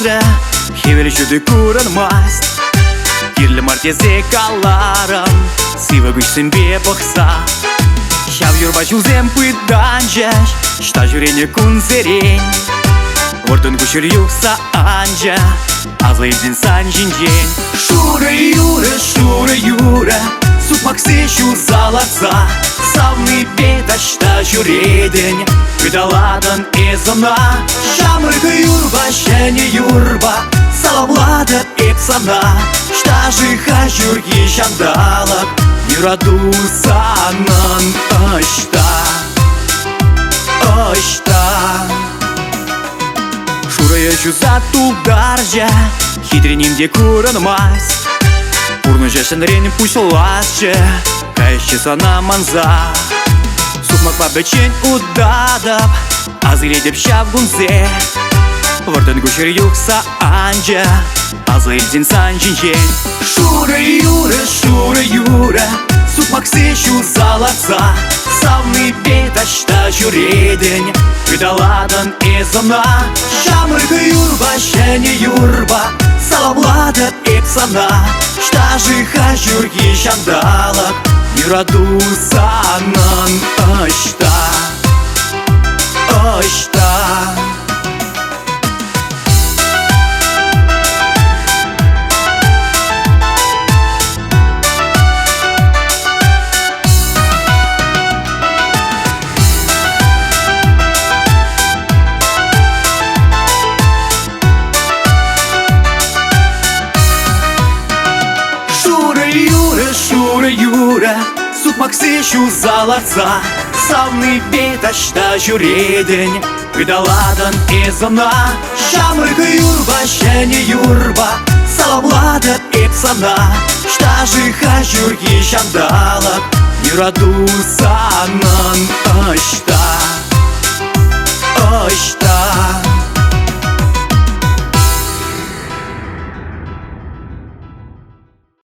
asrı Hevelişüdü kuranmaz Kirli marteze kalarım Siva güçsün bir baksa Şav yurba çuzem pıdancaş Şta jürene kun zerень Ортын күшір юқса анжа Азлайден сан жинжен Шура юра Супмаксы шу залатса Савны беташта жүреден Күдаладын ezana Шамыргы юрба, шәне юрба Салавлады эпсана Шта жиха жүрги шандалып Юраду санын ышта Шурая чуза тулдаржа Хитренімде көрінмас Урны жашын рен пушласчы Кайшы сана манза Сукмак бабечен удадып Азыредіп шавгунзе Вырдын көшір юқса анжа Азылден сан жинжен Шура юра Сукмаксы шу залатса Савны беташта жүреден Күдаладын ezana Шамыргы юрба, шәне юрба Салавлады эпсана Шта жиха жүрги шандалып Юраду санын ышта Шура юра Сукмаксы шу залатса Савны беташта жүреден Күдаладын ezana Шамыргы юрба, шәне юрба Салавлады эпсана Шта жиха жүрги шандалып Юраду санын ышта